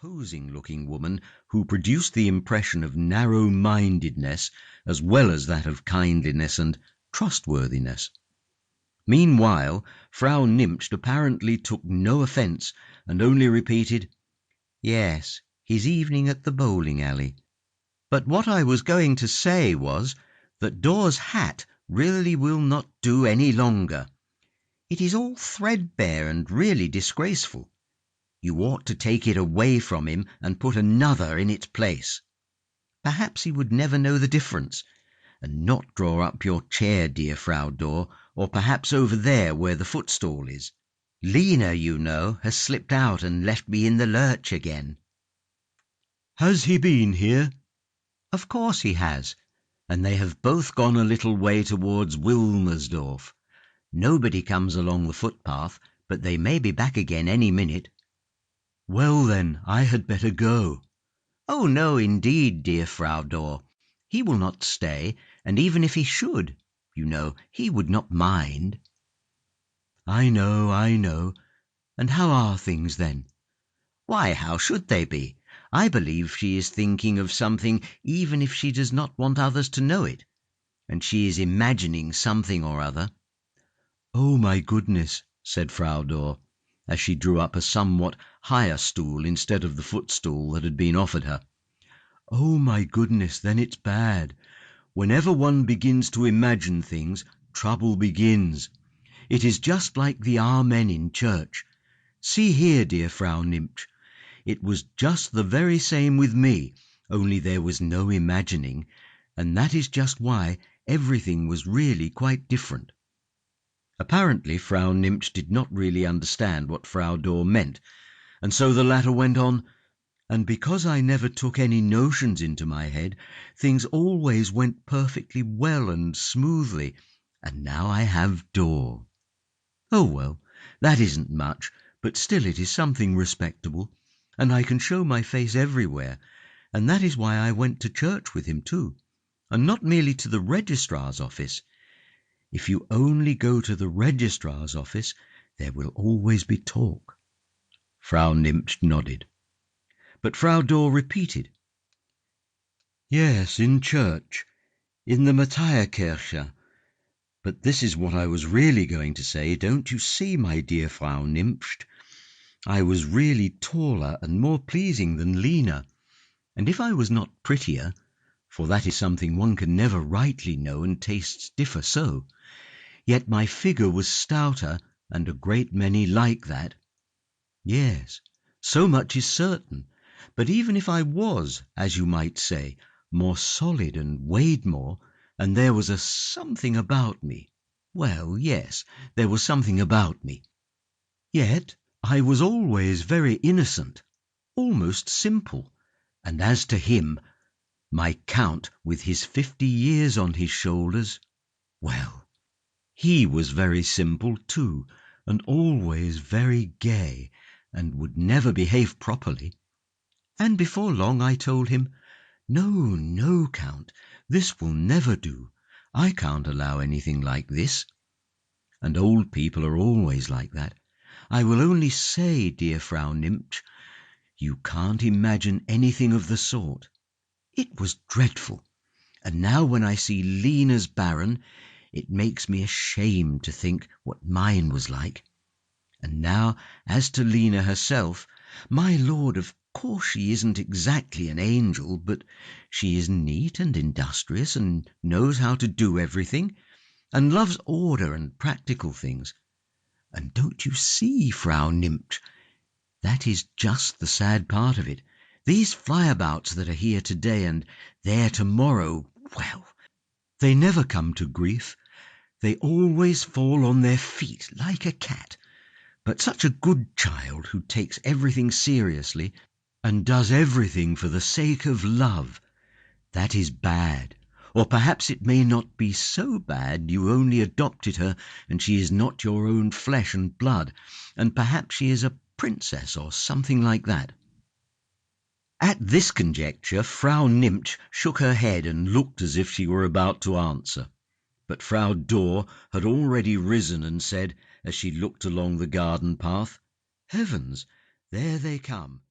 imposing-looking woman who produced the impression of narrow-mindedness as well as that of kindliness and trustworthiness. Meanwhile, Frau Nimptsch apparently took no offence and only repeated, "Yes, his evening at the bowling alley." But what I was going to say was that Dor's hat really will not do any longer. It is all threadbare and really disgraceful. You ought to take it away from him and put another in its place. Perhaps he would never know the difference, and not draw up your chair, dear Frau Dor, or perhaps over there where the footstool is. Lena, you know, has slipped out and left me in the lurch again." "Has he been here?" "Of course he has, and they have both gone a little way towards Wilmersdorf. Nobody comes along the footpath, but they may be back again any minute." "Well, then, I had better go." "Oh, no, indeed, dear Frau Dor. He will not stay, and even if he should, you know, he would not mind." I know. And how are things, then?" "Why, how should they be? I believe she is thinking of something even if she does not want others to know it, and she is imagining something or other." "Oh, my goodness," said Frau Dor, as she drew up a somewhat higher stool instead of the footstool that had been offered her. "Oh, my goodness, then it's bad. Whenever one begins to imagine things, trouble begins. It is just like the Amen in church. See here, dear Frau Nimptsch, it was just the very same with me, only there was no imagining, and that is just why everything was really quite different." Apparently Frau Nimptsch did not really understand what Frau Dor meant, and so the latter went on, "And because I never took any notions into my head, things always went perfectly well and smoothly, and now I have Dor. Oh, well, that isn't much, but still it is something respectable, and I can show my face everywhere, and that is why I went to church with him too, and not merely to the registrar's office. If you only go to the registrar's office, there will always be talk." Frau Nimptsch nodded. But Frau Dor repeated, "Yes, in church, in the Matthäerkirche. But this is what I was really going to say. Don't you see, my dear Frau Nimptsch, I was really taller and more pleasing than Lena, and if I was not prettier, for that is something one can never rightly know and tastes differ so, yet my figure was stouter and a great many like that. Yes, so much is certain, but even if I was, as you might say, more solid and weighed more, and there was a something about me, well, yes, there was something about me, yet I was always very innocent, almost simple, and as to him, my Count with his 50 years on his shoulders, well, he was very simple too, and always very gay, and would never behave properly. And before long I told him, 'No, Count, this will never do. I can't allow anything like this.' And old people are always like that. I will only say, dear Frau Nimptsch, you can't imagine anything of the sort. It was dreadful, and now when I see Lena's Baron, it makes me ashamed to think what mine was like. And now, as to Lena herself, my lord, of course she isn't exactly an angel, but she is neat and industrious and knows how to do everything, and loves order and practical things. And don't you see, Frau Nimptsch, that is just the sad part of it. These flyabouts that are here today and there tomorrow, well, they never come to grief. They always fall on their feet like a cat. But such a good child who takes everything seriously and does everything for the sake of love, that is bad. Or perhaps it may not be so bad. You only adopted her, and she is not your own flesh and blood, and perhaps she is a princess or something like that." At this conjecture Frau Nimptsch shook her head and looked as if she were about to answer. But Frau Dor had already risen and said, as she looked along the garden path, "Heavens, there they come!